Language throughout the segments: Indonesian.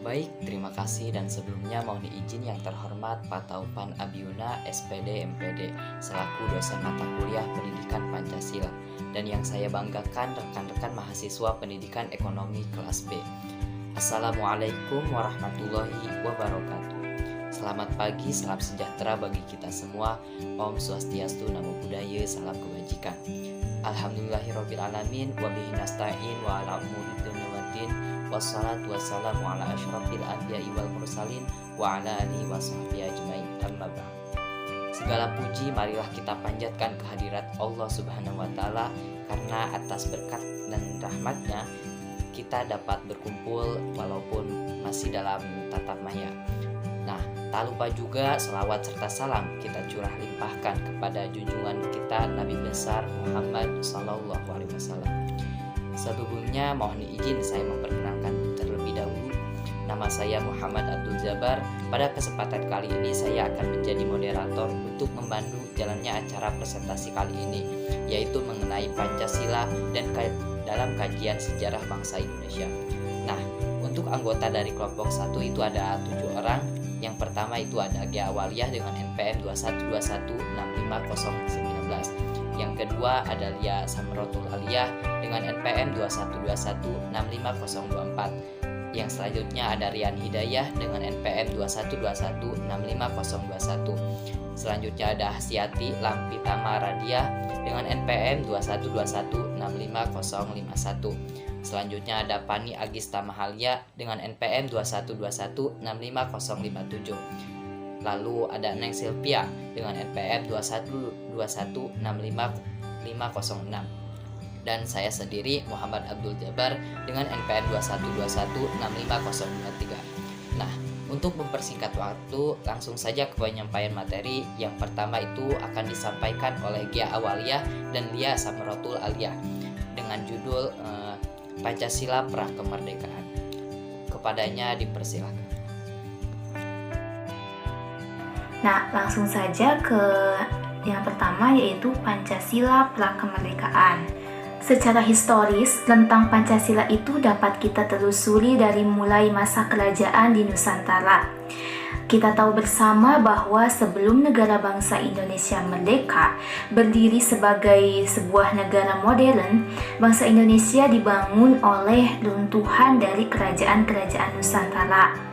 Baik, terima kasih dan sebelumnya mohon izin yang terhormat Pak Taufan Abiuna, SPD MPD, selaku dosen mata kuliah Pendidikan Pancasila, dan yang saya banggakan rekan-rekan mahasiswa Pendidikan Ekonomi kelas B. Assalamualaikum warahmatullahi wabarakatuh. Selamat pagi, salam sejahtera bagi kita semua. Om Swastiastu, Namo Buddhaya, salam kebajikan. Alhamdulillahirrabbilalamin, wabihi nasta'in wa ala umuri dunya waddin. Wassalatu wassalamu ala asyrafil anbiya'i wal mursalin wa ala alihi wa sahbihi ajmain, amma ba'd. Segala puji marilah kita panjatkan kehadirat Allah Subhanahu wa taala, karena atas berkat dan rahmatnya kita dapat berkumpul walaupun masih dalam tatap maya. Nah, tak lupa juga selawat serta salam kita curah limpahkan kepada junjungan kita Nabi besar Muhammad Sallallahu Alaihi Wasallam. Sebelumnya mohon izin saya memperkenalkan terlebih dahulu. Nama saya Muhammad Abdul Jabar. Pada kesempatan kali ini saya akan menjadi moderator untuk membantu jalannya acara presentasi kali ini, yaitu mengenai Pancasila dan dalam kajian sejarah bangsa Indonesia. Nah, untuk anggota dari kelompok 1 itu ada 7 orang. Yang pertama itu ada Gia Awaliyah dengan NPM 212165019. Yang kedua ada Lia Samrotul Aliyah dengan NPM 212165024. Yang selanjutnya ada Rian Hidayah dengan NPM 212165021. Selanjutnya ada Hasyati Lampitama Radia dengan NPM 212165051. Selanjutnya ada Pani Agista Mahalia dengan NPM 212165057. Lalu ada Neng Silvia dengan NPM 212165506. Dan saya sendiri Muhammad Abdul Jabar dengan NPM 212165023. Nah, untuk mempersingkat waktu, langsung saja ke penyampaian materi. Yang pertama itu akan disampaikan oleh Gia Awaliyah dan Lia Samrotul Aliyah dengan judul Pancasila Pra Kemerdekaan. Kepadanya dipersilakan. Nah, langsung saja ke yang pertama, yaitu Pancasila Pra Kemerdekaan. Secara historis, tentang Pancasila itu dapat kita telusuri dari mulai masa kerajaan di Nusantara. Kita tahu bersama bahwa sebelum negara bangsa Indonesia merdeka, berdiri sebagai sebuah negara modern, bangsa Indonesia dibangun oleh runtuhan dari kerajaan-kerajaan Nusantara.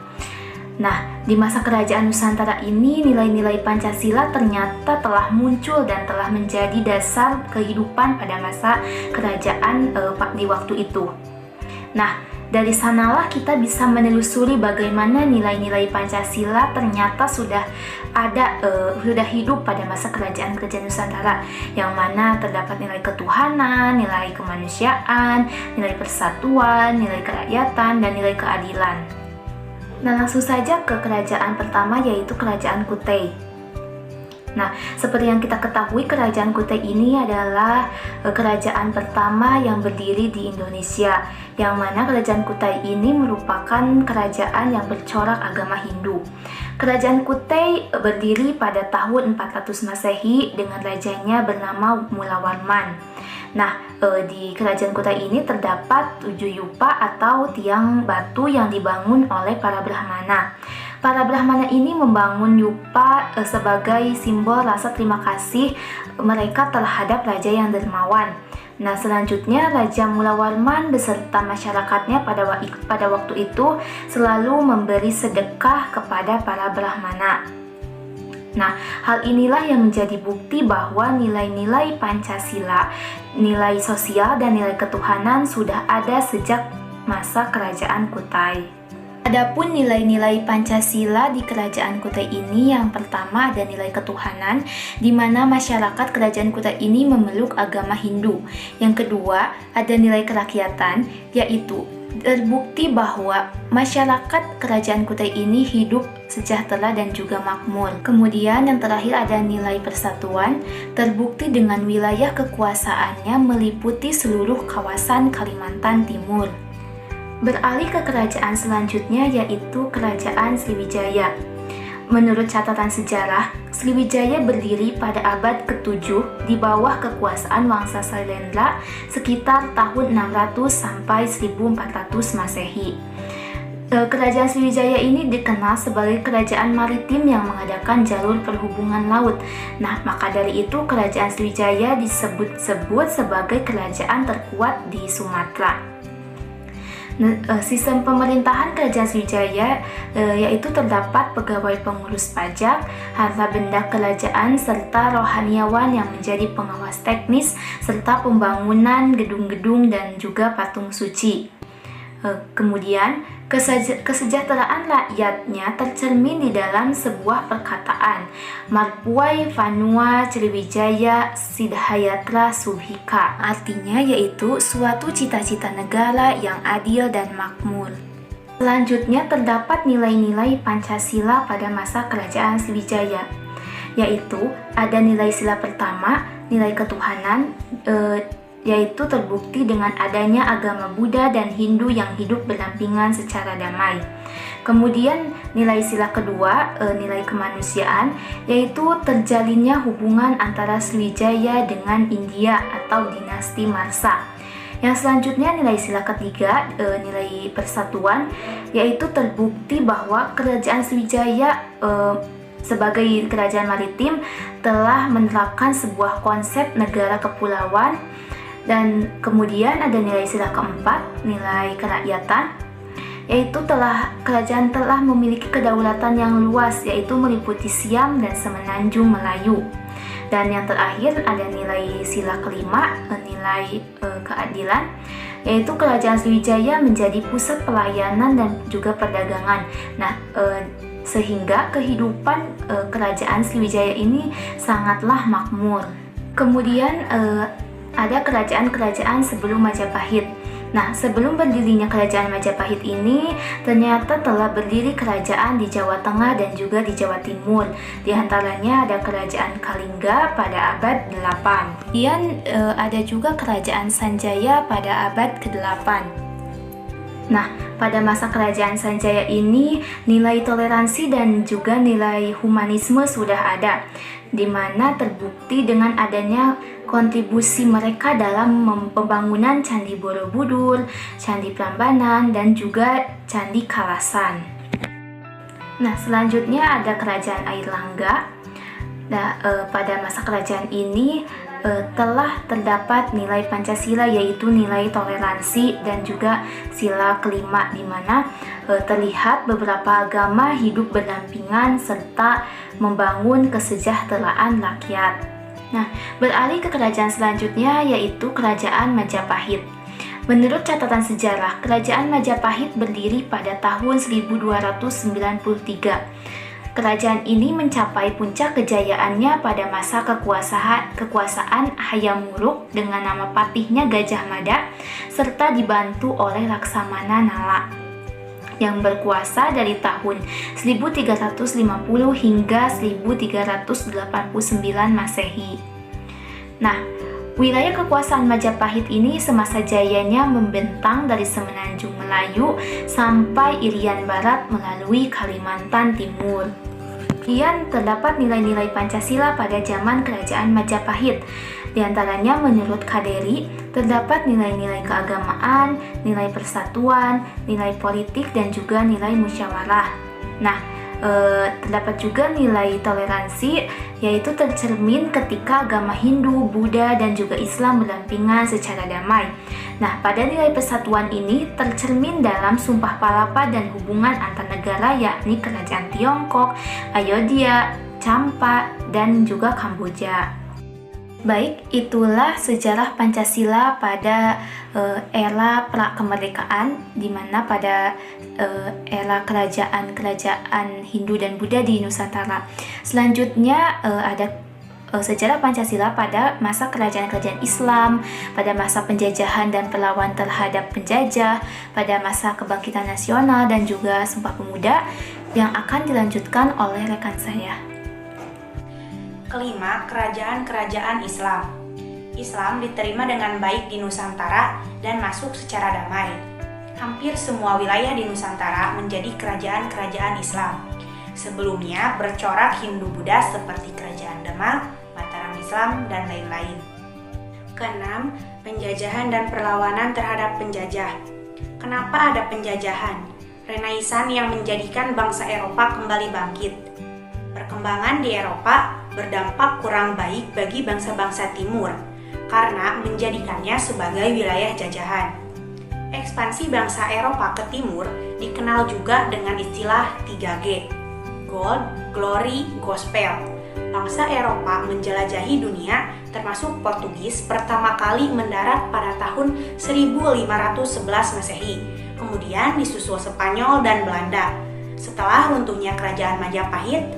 Nah, di masa kerajaan Nusantara ini, nilai-nilai Pancasila ternyata telah muncul dan telah menjadi dasar kehidupan pada masa kerajaan di waktu itu. Nah, dari sanalah kita bisa menelusuri bagaimana nilai-nilai Pancasila ternyata sudah ada, sudah hidup pada masa kerajaan-kerajaan Nusantara, yang mana terdapat nilai ketuhanan, nilai kemanusiaan, nilai persatuan, nilai kerakyatan, dan nilai keadilan. Nah, langsung saja ke kerajaan pertama, yaitu Kerajaan Kutai. Nah, seperti yang kita ketahui, Kerajaan Kutai ini adalah kerajaan pertama yang berdiri di Indonesia, yang mana Kerajaan Kutai ini merupakan kerajaan yang bercorak agama Hindu. Kerajaan Kutai berdiri pada tahun 400 Masehi dengan rajanya bernama Mulawarman. Nah, di Kerajaan Kutai ini terdapat 7 yupa atau tiang batu yang dibangun oleh para Brahmana. Para Brahmana ini membangun yupa sebagai simbol rasa terima kasih mereka terhadap raja yang dermawan. Nah, selanjutnya Raja Mulawarman beserta masyarakatnya pada waktu itu selalu memberi sedekah kepada para Brahmana. Nah, hal inilah yang menjadi bukti bahwa nilai-nilai Pancasila, nilai sosial dan nilai ketuhanan sudah ada sejak masa Kerajaan Kutai. Adapun nilai-nilai Pancasila di Kerajaan Kutai ini, yang pertama ada nilai ketuhanan, di mana masyarakat Kerajaan Kutai ini memeluk agama Hindu. Yang kedua ada nilai kerakyatan, yaitu terbukti bahwa masyarakat Kerajaan Kutai ini hidup sejahtera dan juga makmur. Kemudian yang terakhir ada nilai persatuan, terbukti dengan wilayah kekuasaannya meliputi seluruh kawasan Kalimantan Timur. Beralih ke kerajaan selanjutnya, yaitu Kerajaan Sriwijaya. Menurut catatan sejarah, Sriwijaya berdiri pada abad ke-7 di bawah kekuasaan Wangsa Sailendra sekitar tahun 600 sampai 1400 Masehi. Kerajaan Sriwijaya ini dikenal sebagai kerajaan maritim yang mengadakan jalur perhubungan laut. Nah, maka dari itu kerajaan Sriwijaya disebut-sebut sebagai kerajaan terkuat di Sumatera. Sistem pemerintahan kerajaan Sriwijaya yaitu terdapat pegawai pengurus pajak, harta benda kerajaan, serta rohaniawan yang menjadi pengawas teknis, serta pembangunan gedung-gedung dan juga patung suci. Kemudian, kesejahteraan rakyatnya tercermin di dalam sebuah perkataan, Marpuai Vanua Sriwijaya Sidhayatra Subhika, artinya yaitu suatu cita-cita negara yang adil dan makmur. Selanjutnya terdapat nilai-nilai Pancasila pada masa kerajaan Sriwijaya, yaitu ada nilai sila pertama, nilai ketuhanan, yaitu terbukti dengan adanya agama Buddha dan Hindu yang hidup berdampingan secara damai. Kemudian nilai sila kedua, nilai kemanusiaan, yaitu terjalinnya hubungan antara Sriwijaya dengan India atau dinasti Marsa. Yang selanjutnya nilai sila ketiga, nilai persatuan, yaitu terbukti bahwa kerajaan Sriwijaya sebagai kerajaan maritim telah menerapkan sebuah konsep negara kepulauan. Dan kemudian ada nilai sila keempat, nilai kerakyatan, yaitu kerajaan telah memiliki kedaulatan yang luas, yaitu meliputi Siam dan Semenanjung Melayu. Dan yang terakhir ada nilai sila kelima, nilai keadilan, yaitu kerajaan Sriwijaya menjadi pusat pelayanan dan juga perdagangan. Nah, sehingga kehidupan kerajaan Sriwijaya ini sangatlah makmur. Kemudian ada kerajaan-kerajaan sebelum Majapahit. Nah, sebelum berdirinya kerajaan Majapahit ini, ternyata telah berdiri kerajaan di Jawa Tengah dan juga di Jawa Timur. Di antaranya ada kerajaan Kalingga pada abad 8. Kemudian ada juga kerajaan Sanjaya pada abad ke-8. Nah, pada masa kerajaan Sanjaya ini, nilai toleransi dan juga nilai humanisme sudah ada, di mana terbukti dengan adanya kontribusi mereka dalam pembangunan Candi Borobudur, Candi Prambanan, dan juga Candi Kalasan. Nah, selanjutnya ada kerajaan Airlangga. Nah, pada masa kerajaan ini telah terdapat nilai Pancasila, yaitu nilai toleransi dan juga sila kelima, di mana terlihat beberapa agama hidup berdampingan serta membangun kesejahteraan rakyat. Nah, beralih ke kerajaan selanjutnya, yaitu kerajaan Majapahit. Menurut catatan sejarah, kerajaan Majapahit berdiri pada tahun 1293. Kerajaan ini mencapai puncak kejayaannya pada masa kekuasaan Hayam Wuruk dengan nama patihnya Gajah Mada, serta dibantu oleh Laksamana Nala yang berkuasa dari tahun 1350 hingga 1389 Masehi. Nah, wilayah kekuasaan Majapahit ini semasa jayanya membentang dari Semenanjung Melayu sampai Irian Barat melalui Kalimantan Timur. Kemudian terdapat nilai-nilai Pancasila pada zaman kerajaan Majapahit. Di antaranya menurut Kaderi, terdapat nilai-nilai keagamaan, nilai persatuan, nilai politik, dan juga nilai musyawarah. Nah, terdapat juga nilai toleransi, yaitu tercermin ketika agama Hindu, Buddha, dan juga Islam berdampingan secara damai. Nah, pada nilai persatuan ini tercermin dalam Sumpah Palapa dan hubungan antar negara, yakni Kerajaan Tiongkok, Ayodhya, Champa, dan juga Kamboja. Baik, itulah sejarah Pancasila pada era pra-kemerdekaan, di mana pada era kerajaan Hindu dan Buddha di Nusantara. Selanjutnya ada sejarah Pancasila pada masa kerajaan-kerajaan Islam, pada masa penjajahan dan perlawanan terhadap penjajah, pada masa kebangkitan nasional, dan juga Sumpah Pemuda yang akan dilanjutkan oleh rekan saya. Kelima, kerajaan-kerajaan Islam. Islam diterima dengan baik di Nusantara dan masuk secara damai. Hampir semua wilayah di Nusantara menjadi kerajaan-kerajaan Islam. Sebelumnya bercorak Hindu-Buddha seperti Kerajaan Demak, Mataram Islam, dan lain-lain. Keenam, penjajahan dan perlawanan terhadap penjajah. Kenapa ada penjajahan? Renaissance yang menjadikan bangsa Eropa kembali bangkit. Perkembangan di Eropa berdampak kurang baik bagi bangsa-bangsa timur karena menjadikannya sebagai wilayah jajahan. Ekspansi bangsa Eropa ke timur dikenal juga dengan istilah 3G, Gold, Glory, Gospel. Bangsa Eropa menjelajahi dunia, termasuk Portugis, pertama kali mendarat pada tahun 1511 Masehi. Kemudian disusul Spanyol dan Belanda. Setelah runtuhnya kerajaan Majapahit,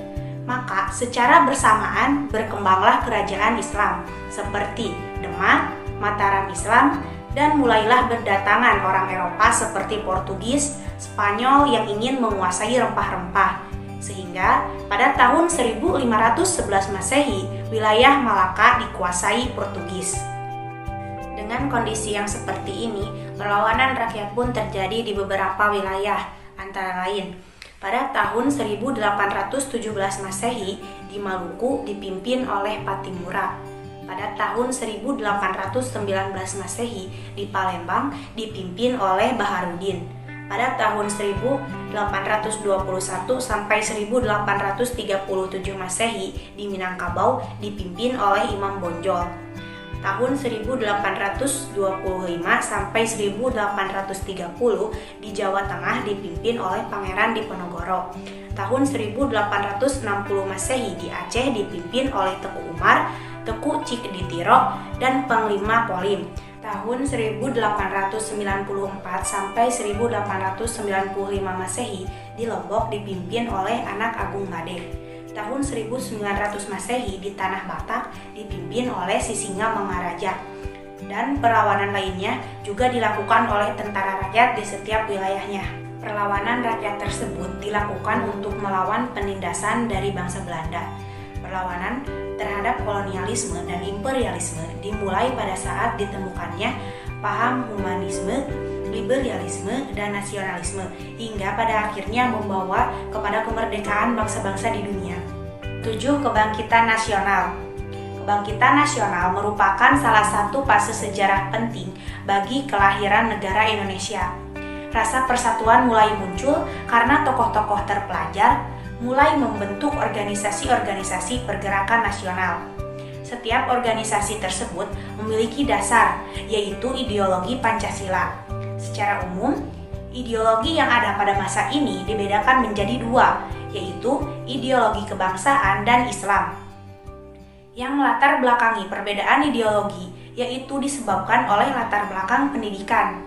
maka secara bersamaan berkembanglah kerajaan Islam seperti Demak, Mataram Islam, dan mulailah berdatangan orang Eropa seperti Portugis, Spanyol yang ingin menguasai rempah-rempah. Sehingga pada tahun 1511 Masehi, wilayah Malaka dikuasai Portugis. Dengan kondisi yang seperti ini, perlawanan rakyat pun terjadi di beberapa wilayah, antara lain pada tahun 1817 Masehi di Maluku dipimpin oleh Patimura. Pada tahun 1819 Masehi di Palembang dipimpin oleh Baharudin. Pada tahun 1821 sampai 1837 Masehi di Minangkabau dipimpin oleh Imam Bonjol. Tahun 1825 sampai 1830 di Jawa Tengah dipimpin oleh Pangeran Diponegoro. Tahun 1860 Masehi di Aceh dipimpin oleh Teku Umar, Teku Cikditiro, dan Panglima Polim. Tahun 1894 sampai 1895 Masehi di Lombok dipimpin oleh Anak Agung Made. Tahun 1900 Masehi di Tanah Batak dipimpin oleh Sisinga Mangaraja. Dan perlawanan lainnya juga dilakukan oleh tentara rakyat di setiap wilayahnya. Perlawanan rakyat tersebut dilakukan untuk melawan penindasan dari bangsa Belanda. Perlawanan terhadap kolonialisme dan imperialisme dimulai pada saat ditemukannya paham humanisme, liberalisme, dan nasionalisme hingga pada akhirnya membawa kepada kemerdekaan bangsa-bangsa di dunia. 7. Kebangkitan nasional. Kebangkitan nasional merupakan salah satu fase sejarah penting bagi kelahiran negara Indonesia. Rasa persatuan mulai muncul karena tokoh-tokoh terpelajar mulai membentuk organisasi-organisasi pergerakan nasional. Setiap organisasi tersebut memiliki dasar, yaitu ideologi Pancasila. Secara umum, ideologi yang ada pada masa ini dibedakan menjadi dua, yaitu ideologi kebangsaan dan Islam. Yang melatar belakangi perbedaan ideologi, yaitu disebabkan oleh latar belakang pendidikan.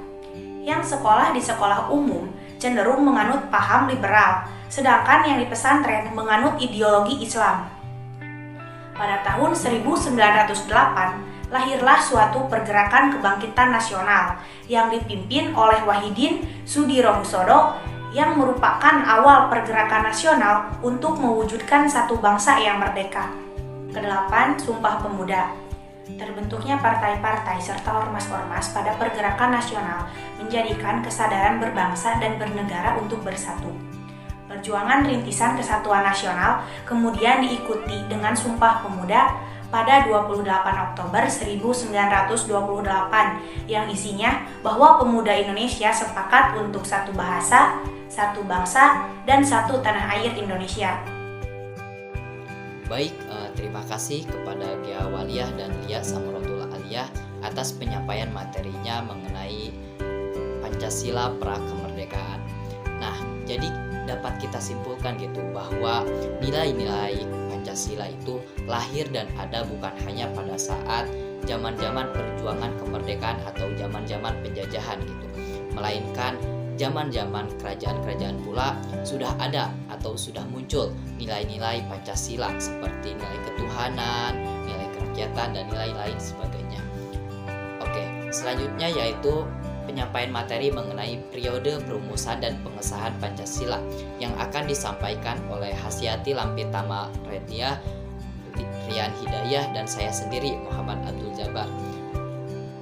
Yang sekolah di sekolah umum cenderung menganut paham liberal, sedangkan yang di pesantren menganut ideologi Islam. Pada tahun 1908, lahirlah suatu pergerakan kebangkitan nasional yang dipimpin oleh Wahidin Sudirohusodo yang merupakan awal pergerakan nasional untuk mewujudkan satu bangsa yang merdeka. Kedelapan, Sumpah Pemuda. Terbentuknya partai-partai serta ormas-ormas pada pergerakan nasional menjadikan kesadaran berbangsa dan bernegara untuk bersatu. Perjuangan rintisan kesatuan nasional kemudian diikuti dengan Sumpah Pemuda pada 28 Oktober 1928 yang isinya bahwa pemuda Indonesia sepakat untuk satu bahasa, satu bangsa, dan satu tanah air Indonesia. Baik, terima kasih kepada Gia Waliyah dan Lia Samuratul Aliyah atas penyampaian materinya mengenai Pancasila Prakemerdekaan. Nah, jadi dapat kita simpulkan gitu bahwa nilai-nilai Pancasila itu lahir dan ada bukan hanya pada saat zaman-zaman perjuangan kemerdekaan atau zaman-zaman penjajahan gitu, melainkan zaman-zaman kerajaan-kerajaan pula sudah ada atau sudah muncul nilai-nilai Pancasila seperti nilai ketuhanan, nilai kerakyatan, dan nilai lain sebagainya. Oke, selanjutnya yaitu penyampaian materi mengenai periode perumusan dan pengesahan Pancasila yang akan disampaikan oleh Hasyati Lampitama Rediah, Rian Hidayah, dan saya sendiri Muhammad Abdul Jabbar.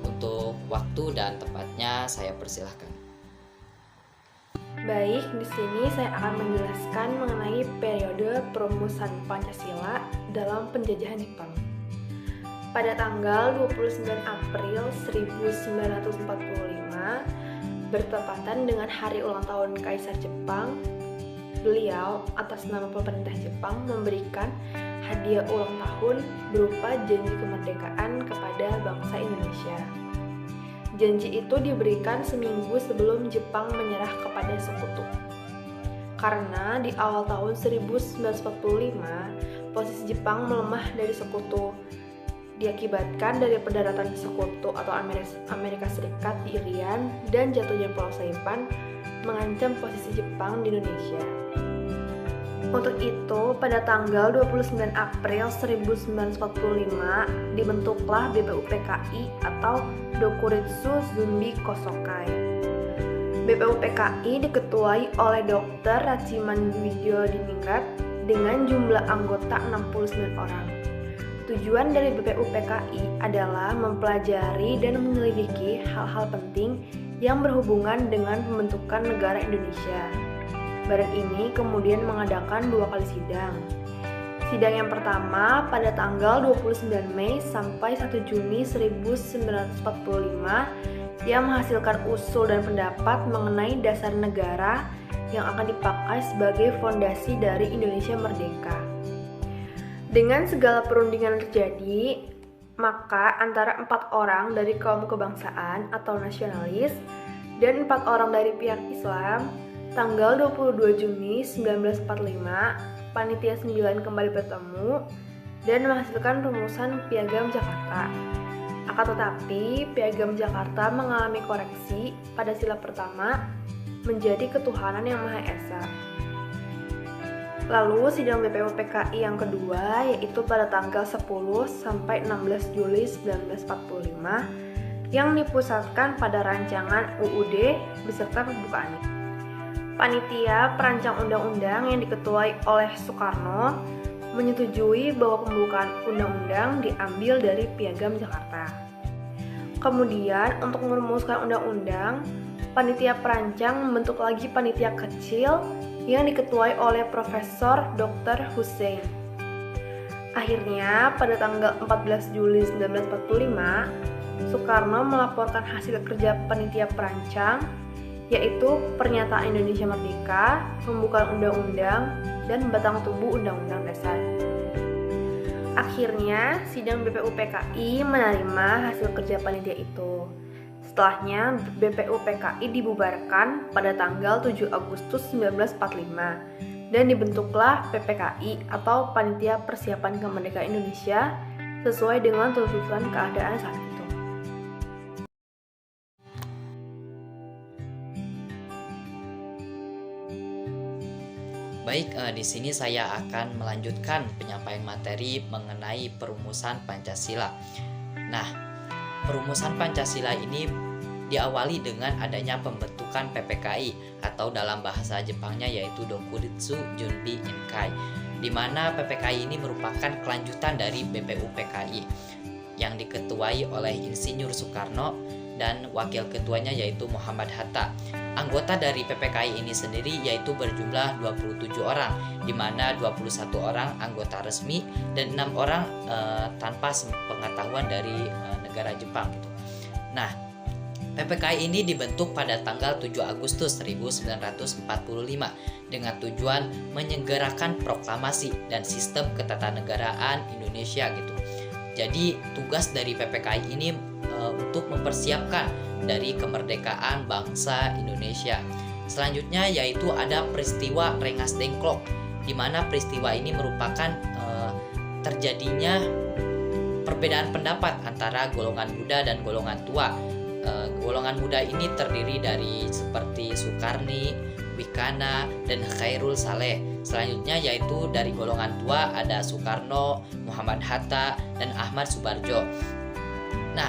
Untuk waktu dan tempatnya saya persilahkan. Baik, di sini saya akan menjelaskan mengenai periode perumusan Pancasila dalam penjajahan Jepang. Pada tanggal 29 April 1945, bertepatan dengan hari ulang tahun Kaisar Jepang. Beliau atas nama pemerintah Jepang memberikan hadiah ulang tahun berupa janji kemerdekaan kepada bangsa Indonesia. Janji itu diberikan seminggu sebelum Jepang menyerah kepada sekutu. Karena di awal tahun 1945, posisi Jepang melemah dari sekutu, diakibatkan dari pendaratan sekutu atau Amerika Serikat di Irian dan jatuhnya Pulau Saipan mengancam posisi Jepang di Indonesia. Untuk itu, pada tanggal 29 April 1945 dibentuklah BPUPKI atau Dokuritsu Zunbi Kosokai. BPUPKI diketuai oleh Dr. Raciman Widjodiningrat dengan jumlah anggota 69 orang. Tujuan dari BPUPKI adalah mempelajari dan menyelidiki hal-hal penting yang berhubungan dengan pembentukan negara Indonesia. Badan ini kemudian mengadakan 2 kali sidang. Sidang yang pertama pada tanggal 29 Mei sampai 1 Juni 1945 yang menghasilkan usul dan pendapat mengenai dasar negara yang akan dipakai sebagai fondasi dari Indonesia merdeka. Dengan segala perundingan terjadi, maka antara 4 orang dari kaum kebangsaan atau nasionalis dan 4 orang dari pihak Islam, tanggal 22 Juni 1945, Panitia 9 kembali bertemu dan menghasilkan rumusan Piagam Jakarta. Akan tetapi, Piagam Jakarta mengalami koreksi pada sila pertama menjadi ketuhanan yang Maha Esa. Lalu sidang BPUPKI yang kedua yaitu pada tanggal 10 sampai 16 Juli 1945 yang dipusatkan pada rancangan UUD beserta pembukaannya. Panitia perancang undang-undang yang diketuai oleh Soekarno menyetujui bahwa pembukaan undang-undang diambil dari Piagam Jakarta. Kemudian untuk merumuskan undang-undang, panitia perancang membentuk lagi panitia kecil yang diketuai oleh Profesor Dr. Hussein. Akhirnya pada tanggal 14 Juli 1945, Soekarno melaporkan hasil kerja panitia perancang, yaitu Pernyataan Indonesia Merdeka, Pembukaan Undang-Undang, dan Batang Tubuh Undang-Undang Dasar. Akhirnya, sidang BPUPKI menerima hasil kerja panitia itu. Setelahnya, BPUPKI dibubarkan pada tanggal 7 Agustus 1945 dan dibentuklah PPKI atau Panitia Persiapan Kemerdekaan Indonesia sesuai dengan tuntutan keadaan saat itu. Baik, di sini saya akan melanjutkan penyampaian materi mengenai perumusan Pancasila. Nah, perumusan Pancasila ini diawali dengan adanya pembentukan PPKI atau dalam bahasa Jepangnya yaitu Dokuritsu Junbi Inkai, di mana PPKI ini merupakan kelanjutan dari BPUPKI yang diketuai oleh Insinyur Soekarno dan wakil ketuanya yaitu Muhammad Hatta. Anggota dari PPKI ini sendiri yaitu berjumlah 27 orang, di mana 21 orang anggota resmi dan 6 orang tanpa pengetahuan dari negara Jepang gitu. Nah, PPKI ini dibentuk pada tanggal 7 Agustus 1945 dengan tujuan menyegerakan proklamasi dan sistem ketatanegaraan Indonesia gitu. Jadi tugas dari PPKI ini untuk mempersiapkan dari kemerdekaan bangsa Indonesia. Selanjutnya yaitu ada peristiwa Rengas Dengklok, di mana peristiwa ini merupakan terjadinya perbedaan pendapat antara golongan muda dan golongan tua. Golongan muda ini terdiri dari seperti Sukarni, Wikana, dan Khairul Saleh. Selanjutnya yaitu dari golongan tua ada Soekarno, Muhammad Hatta, dan Ahmad Subarjo. Nah,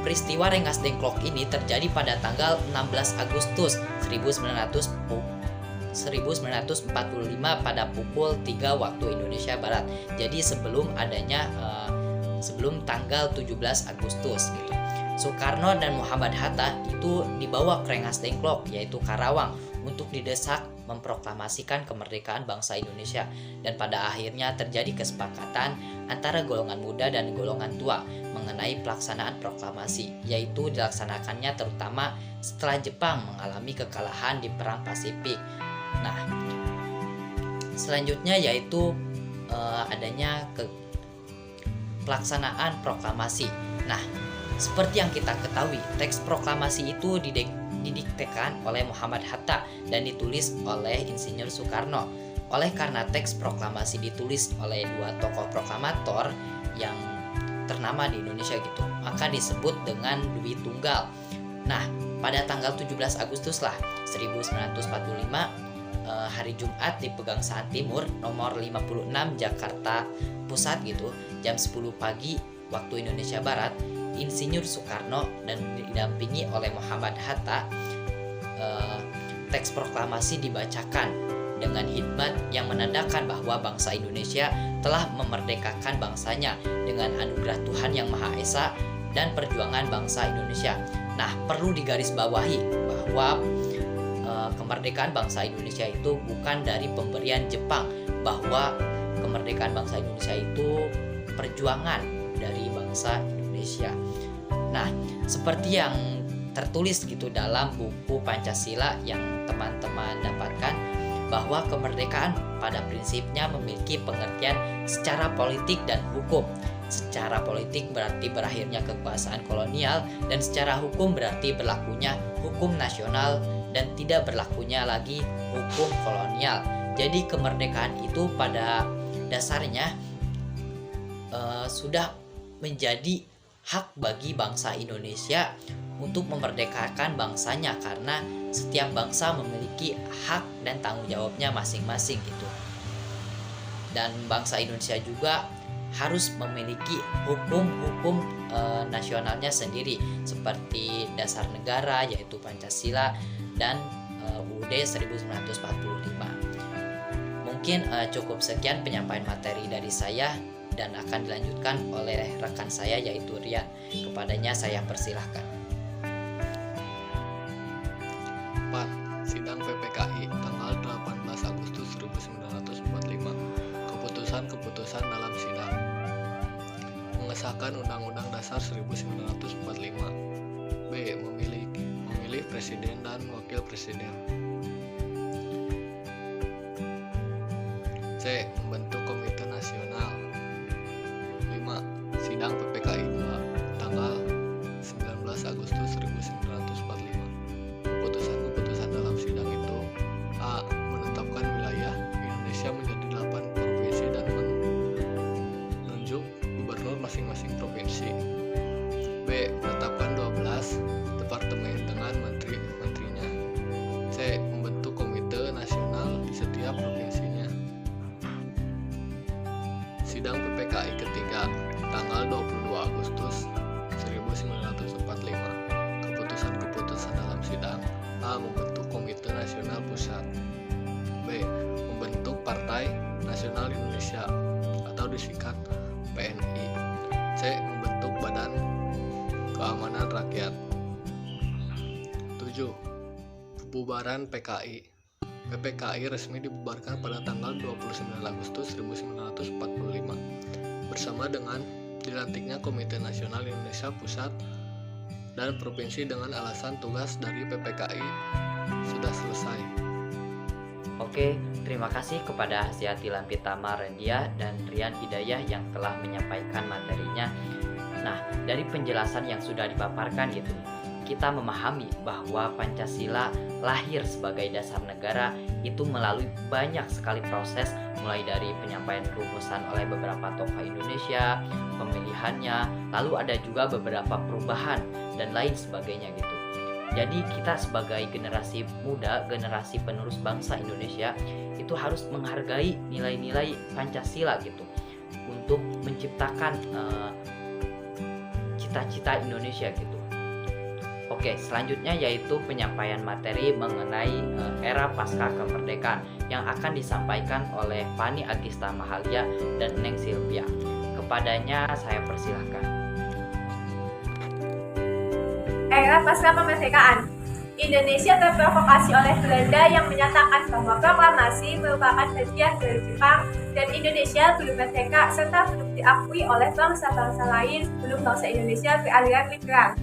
peristiwa Rengas Dengklok ini terjadi pada tanggal 16 Agustus 1945 pada pukul 3 waktu Indonesia Barat. Jadi sebelum tanggal 17 Agustus gitu. Soekarno dan Muhammad Hatta itu dibawa ke Rengas Dengklok yaitu Karawang untuk didesak memproklamasikan kemerdekaan bangsa Indonesia, dan pada akhirnya terjadi kesepakatan antara golongan muda dan golongan tua mengenai pelaksanaan proklamasi, yaitu dilaksanakannya terutama setelah Jepang mengalami kekalahan di Perang Pasifik. Nah, selanjutnya yaitu adanya pelaksanaan proklamasi. Nah, seperti yang kita ketahui, teks proklamasi itu didiktekan oleh Muhammad Hatta dan ditulis oleh Insinyur Soekarno. Oleh karena teks proklamasi ditulis oleh dua tokoh proklamator yang ternama di Indonesia gitu, maka disebut dengan Dwi Tunggal. Nah, pada tanggal 17 Agustus 1945, hari Jumat di Pegangsaan Timur nomor 56 Jakarta Pusat gitu, jam 10 pagi waktu Indonesia Barat, Insinyur Soekarno dan didampingi oleh Muhammad Hatta, teks proklamasi dibacakan dengan hikmat yang menandakan bahwa bangsa Indonesia telah memerdekakan bangsanya dengan anugerah Tuhan Yang Maha Esa dan perjuangan bangsa Indonesia. Nah, perlu digarisbawahi bahwa kemerdekaan bangsa Indonesia itu bukan dari pemberian Jepang, bahwa kemerdekaan bangsa Indonesia itu perjuangan dari bangsa Indonesia. Nah, seperti yang tertulis gitu dalam buku Pancasila yang teman-teman dapatkan, bahwa kemerdekaan pada prinsipnya memiliki pengertian secara politik dan hukum. Secara politik berarti berakhirnya kekuasaan kolonial, dan secara hukum berarti berlakunya hukum nasional dan tidak berlakunya lagi hukum kolonial. Jadi kemerdekaan itu pada dasarnya sudah menjadi hak bagi bangsa Indonesia untuk memerdekakan bangsanya, karena setiap bangsa memiliki hak dan tanggung jawabnya masing-masing gitu. Dan bangsa Indonesia juga harus memiliki hukum-hukum nasionalnya sendiri, seperti dasar negara yaitu Pancasila dan UUD 1945. Mungkin cukup sekian penyampaian materi dari saya dan akan dilanjutkan oleh rekan saya yaitu Rian. Kepadanya saya persilahkan. 4. Sidang PPKI tanggal 18 Agustus 1945. Keputusan-keputusan dalam sidang. Mengesahkan Undang-Undang Dasar 1945. B. Memilih presiden dan wakil presiden. C. Membentuk komite nasional. 5. Sidang PPKI 2 tanggal 19 Agustus 1945. Keputusan-keputusan dalam sidang itu: A. Menetapkan wilayah Indonesia menjadi 8 provinsi dan menunjuk gubernur masing-masing provinsi. B. Menetapkan 12 departemen dengan menteri-menterinya. C. Membentuk komite nasional di setiap provinsinya. Sidang PPKI ketiga tanggal 22 Agustus 1945. Keputusan-keputusan dalam sidang: A. Membentuk Komite Nasional Pusat. B. Membentuk Partai Nasional Indonesia atau disingkat PNI. C. Membentuk Badan Keamanan Rakyat. 7. Pembubaran PKI. PPKI resmi dibubarkan pada tanggal 29 Agustus 1945 bersama dengan dilantiknya Komite Nasional Indonesia Pusat dan Provinsi dengan alasan tugas dari PPKI sudah selesai. Oke, terima kasih kepada Hasyati Lampitama Rendia dan Rian Hidayah yang telah menyampaikan materinya. Nah, dari penjelasan yang sudah dipaparkan gitu, kita memahami bahwa Pancasila lahir sebagai dasar negara itu melalui banyak sekali proses, mulai dari penyampaian rumusan oleh beberapa tokoh Indonesia, pemilihannya, lalu ada juga beberapa perubahan dan lain sebagainya gitu. Jadi kita sebagai generasi muda, generasi penerus bangsa Indonesia itu harus menghargai nilai-nilai Pancasila gitu untuk menciptakan cita-cita Indonesia gitu. Oke, selanjutnya yaitu penyampaian materi mengenai era pasca kemerdekaan yang akan disampaikan oleh Fani Agista Mahalia dan Neng Silvia. Kepadanya saya persilahkan. Era pasca kemerdekaan. Indonesia terprovokasi oleh Belanda yang menyatakan bahwa proklamasi merupakan bagian dari Jepang dan Indonesia belum merdeka serta belum diakui oleh bangsa-bangsa lain sebelum bangsa Indonesia beraliran liberal.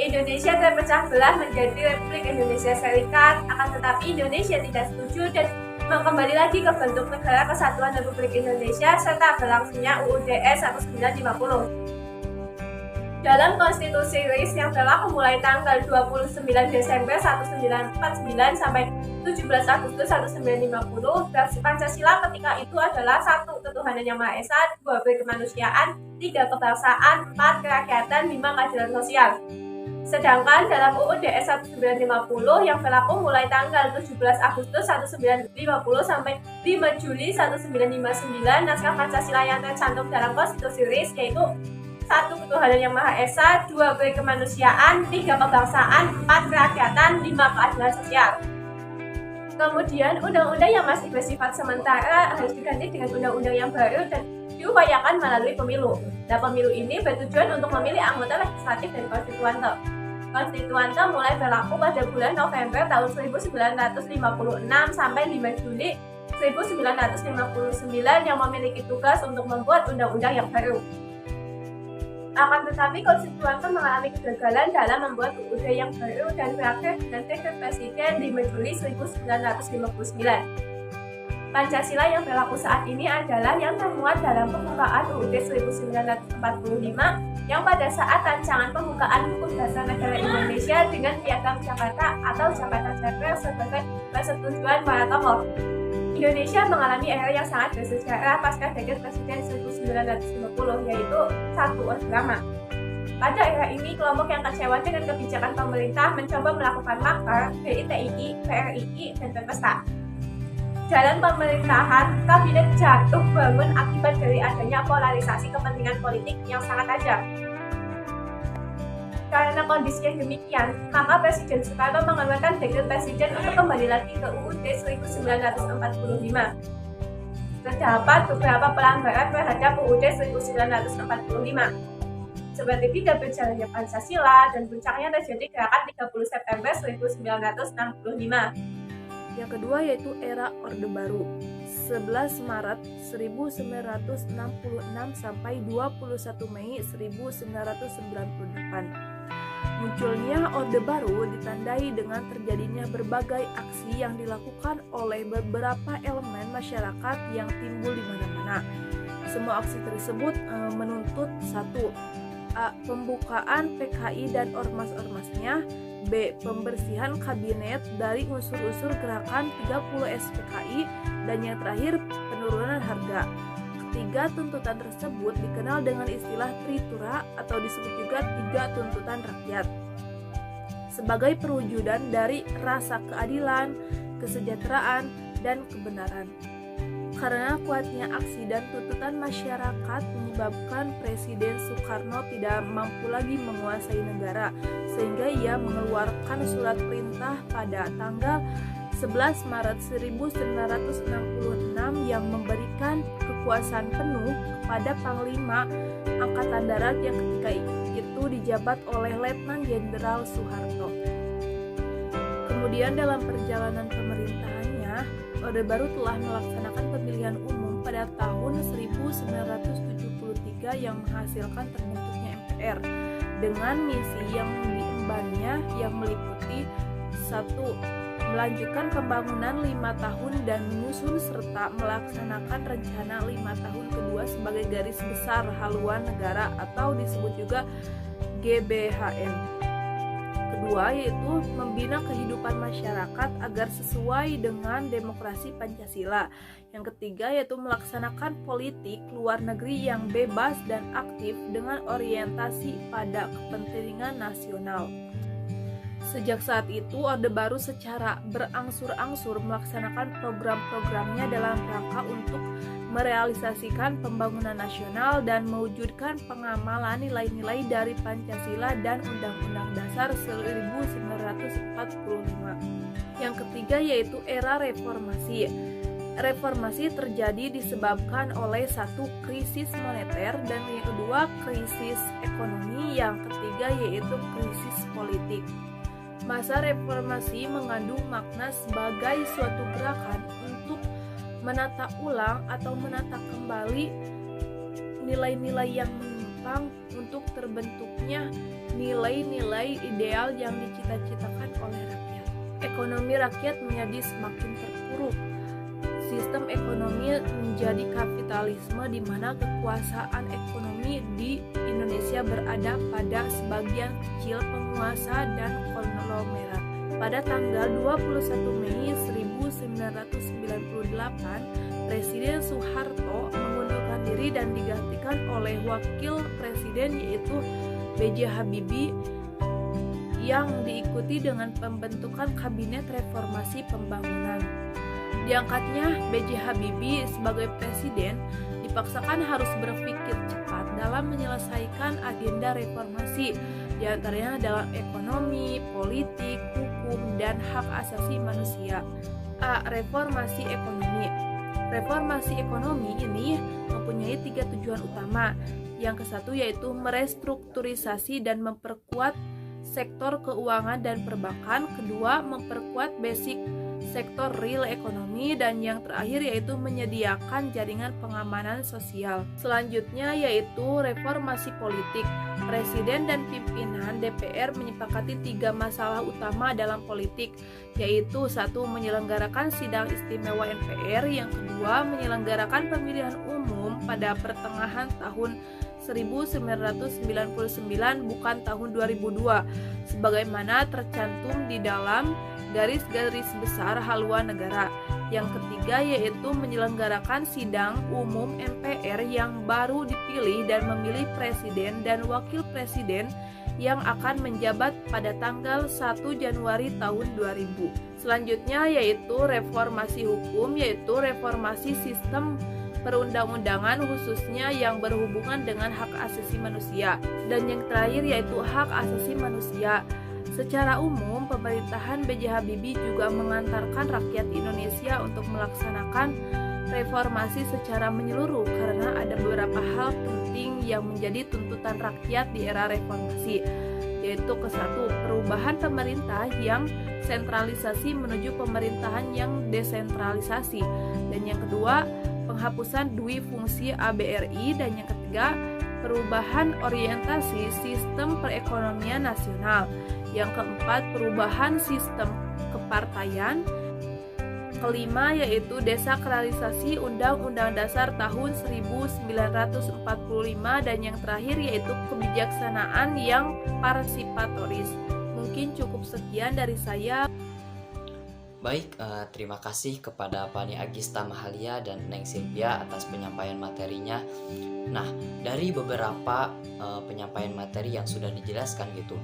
Indonesia terpecah belah menjadi Republik Indonesia Serikat, akan tetapi Indonesia tidak setuju dan kembali lagi ke bentuk Negara Kesatuan Republik Indonesia serta berlangsungnya UUD 1950. Dalam Konstitusi RIS yang berlaku mulai tanggal 29 Desember 1949 sampai 17 Agustus 1950, versi Pancasila ketika itu adalah 1. Ketuhanan Yang Maha Esa, 2. Kemanusiaan, 3. Kebangsaan, 4. Kerakyatan, 5. Keadilan sosial. Sedangkan dalam UUD 1950 yang berlaku mulai tanggal 17 Agustus 1950 sampai 5 Juli 1959, naskah Pancasila yang tercantum dalam Konstitusi RIS yaitu 1. Ketuhanan Yang Maha Esa, 2. Kemanusiaan, 3. Kebangsaan, 4. Kerakyatan, 5. Keadilan sosial. Kemudian undang-undang yang masih bersifat sementara harus diganti dengan undang-undang yang baru dan diupayakan melalui pemilu. Nah, pemilu ini bertujuan untuk memilih anggota legislatif dan konstituante. Konstituante mulai berlaku pada bulan November tahun 1956 sampai 5 Juli 1959 yang memiliki tugas untuk membuat undang-undang yang baru. Akan tetapi konstituante mengalami kegagalan dalam membuat UUD yang baru dan berakhir dengan dekret Presiden 5 Juli 1959. Pancasila yang berlaku saat ini adalah yang termuat dalam pembukaan UUD 1945 yang pada saat rancangan pembukaan Hukum Dasar Negara Indonesia dengan Piagam Jakarta atau Jakarta Charter sebagai persetujuan para tokoh. Indonesia mengalami era yang sangat bersejarah pasca dekret Presiden 1950 yaitu 1. Orde Lama. Pada era ini, kelompok yang kecewa dengan kebijakan pemerintah mencoba melakukan makar, BITI, PRII, dan berpesta. Dalam pemerintahan, kabinet jatuh bangun akibat dari adanya polarisasi kepentingan politik yang sangat tajam. Karena kondisi yang demikian, maka Presiden Soekarno mengeluarkan dekret Presiden untuk kembali lagi ke UUD 1945. Terdapat beberapa pelanggaran terhadap UUD 1945, seperti tidak berjalannya Pancasila dan puncaknya terjadi gerakan 30 September 1965. Yang kedua yaitu era Orde Baru, 11 Maret 1966 sampai 21 Mei 1998. Munculnya Orde Baru ditandai dengan terjadinya berbagai aksi yang dilakukan oleh beberapa elemen masyarakat yang timbul di mana-mana. Semua aksi tersebut menuntut 1. A. Pembukaan PKI dan ormas-ormasnya. B. Pembersihan kabinet dari unsur-unsur gerakan 30 SPKI. Dan yang terakhir, penurunan harga. Ketiga tuntutan tersebut dikenal dengan istilah Tritura atau disebut juga 3 tuntutan rakyat. Sebagai perwujudan dari rasa keadilan, kesejahteraan, dan kebenaran. Karena kuatnya aksi dan tuntutan masyarakat menyebabkan Presiden Soekarno tidak mampu lagi menguasai negara, sehingga ia mengeluarkan surat perintah pada tanggal 11 Maret 1966 yang memberikan kekuasaan penuh kepada Panglima Angkatan Darat yang ketika itu dijabat oleh Letnan Jenderal Soeharto. Kemudian dalam perjalanan pemerintahannya, Orde Baru telah melaksanakan pemilihan umum pada tahun 1973 yang menghasilkan terbentuknya MPR dengan misi yang diembannya yang meliputi 1. Melanjutkan pembangunan 5 tahun dan menyusun serta melaksanakan rencana 5 tahun kedua sebagai garis besar haluan negara atau disebut juga GBHN. Kedua yaitu membina kehidupan masyarakat agar sesuai dengan demokrasi Pancasila. Yang ketiga yaitu melaksanakan politik luar negeri yang bebas dan aktif dengan orientasi pada kepentingan nasional. Sejak saat itu, Orde Baru secara berangsur-angsur melaksanakan program-programnya dalam rangka untuk merealisasikan pembangunan nasional dan mewujudkan pengamalan nilai-nilai dari Pancasila dan Undang-Undang Dasar 1945. Yang ketiga yaitu era reformasi. Reformasi terjadi disebabkan oleh 1. Krisis moneter dan yang kedua krisis ekonomi, yang ketiga yaitu krisis politik. Masa reformasi mengandung makna sebagai suatu gerakan untuk menata ulang atau menata kembali nilai-nilai yang menyimpang untuk terbentuknya nilai-nilai ideal yang dicita-citakan oleh rakyat. Ekonomi rakyat menjadi semakin terpuruk. Sistem ekonomi menjadi kapitalisme di mana kekuasaan ekonomi di Indonesia berada pada sebagian kecil penguasa dan konglomerat. Pada tanggal 21 Mei 1998, Presiden Soeharto mengundurkan diri dan digantikan oleh Wakil Presiden yaitu B.J. Habibie yang diikuti dengan pembentukan Kabinet Reformasi Pembangunan. Diangkatnya B.J. Habibie sebagai presiden dipaksakan harus berpikir cepat dalam menyelesaikan agenda reformasi, diantaranya dalam ekonomi, politik, hukum, dan hak asasi manusia. A. Reformasi ekonomi. Reformasi ekonomi ini mempunyai 3 tujuan utama. Yang ke-1 yaitu merestrukturisasi dan memperkuat sektor keuangan dan perbankan. Kedua, memperkuat basic sektor real ekonomi, dan yang terakhir yaitu menyediakan jaringan pengamanan sosial. Selanjutnya yaitu reformasi politik. Presiden dan pimpinan DPR menyepakati 3 masalah utama dalam politik, yaitu 1. Menyelenggarakan sidang istimewa MPR, yang kedua menyelenggarakan pemilihan umum pada pertengahan tahun 1999 bukan tahun 2002 sebagaimana tercantum di dalam garis-garis besar haluan negara. Yang ketiga yaitu menyelenggarakan sidang umum MPR yang baru dipilih dan memilih presiden dan wakil presiden yang akan menjabat pada tanggal 1 Januari tahun 2000. Selanjutnya yaitu reformasi hukum, yaitu reformasi sistem perundang-undangan khususnya yang berhubungan dengan hak asasi manusia. Dan yang terakhir yaitu hak asasi manusia. Secara umum, pemerintahan B.J. Habibie juga mengantarkan rakyat Indonesia untuk melaksanakan reformasi secara menyeluruh karena ada beberapa hal penting yang menjadi tuntutan rakyat di era reformasi, yaitu ke-1, perubahan pemerintah yang sentralisasi menuju pemerintahan yang desentralisasi, dan yang kedua, penghapusan dui fungsi ABRI, dan yang ketiga, perubahan orientasi sistem perekonomian nasional. Yang keempat, perubahan sistem kepartaian. Kelima yaitu desakralisasi Undang-Undang Dasar tahun 1945, dan yang terakhir yaitu kebijaksanaan yang parsipatoris. Mungkin cukup sekian dari saya. Baik, terima kasih kepada Pani Agista Mahalia dan Neng Silvia atas penyampaian materinya. Nah, dari beberapa penyampaian materi yang sudah dijelaskan gitu,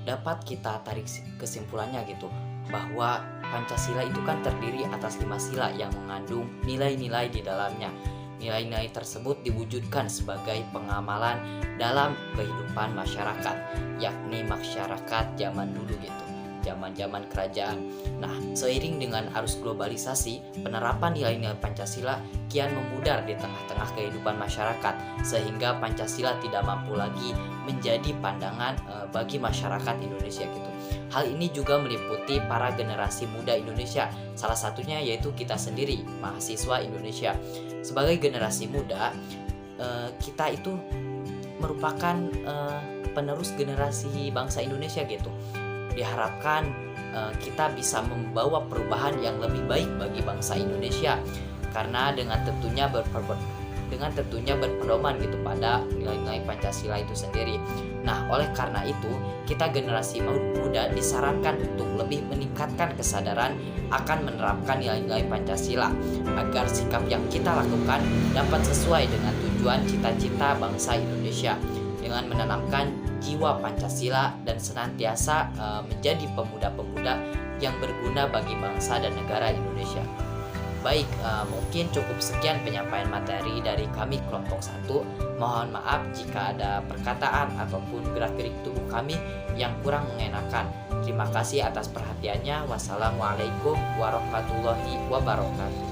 dapat kita tarik kesimpulannya gitu, bahwa Pancasila itu kan terdiri atas 5 sila yang mengandung nilai-nilai di dalamnya. Nilai-nilai tersebut diwujudkan sebagai pengamalan dalam kehidupan masyarakat, yakni masyarakat zaman dulu gitu, zaman-zaman kerajaan. Nah, seiring dengan arus globalisasi, penerapan nilai-nilai Pancasila kian memudar di tengah-tengah kehidupan masyarakat, sehingga Pancasila tidak mampu lagi menjadi pandangan bagi masyarakat Indonesia gitu. Hal ini juga meliputi para generasi muda Indonesia, salah satunya yaitu kita sendiri, mahasiswa Indonesia. Sebagai generasi muda, kita itu merupakan penerus generasi bangsa Indonesia gitu. Diharapkan kita bisa membawa perubahan yang lebih baik bagi bangsa Indonesia, karena dengan tentunya berpedoman gitu pada nilai-nilai Pancasila itu sendiri. Nah, oleh karena itu, kita generasi muda disarankan untuk lebih meningkatkan kesadaran akan menerapkan nilai-nilai Pancasila agar sikap yang kita lakukan dapat sesuai dengan tujuan cita-cita bangsa Indonesia dengan menanamkan jiwa Pancasila dan senantiasa menjadi pemuda-pemuda yang berguna bagi bangsa dan negara Indonesia. Baik, mungkin cukup sekian penyampaian materi dari kami kelompok 1. Mohon maaf jika ada perkataan ataupun gerak-gerik tubuh kami yang kurang mengenakan. Terima kasih atas perhatiannya. Wassalamualaikum warahmatullahi wabarakatuh.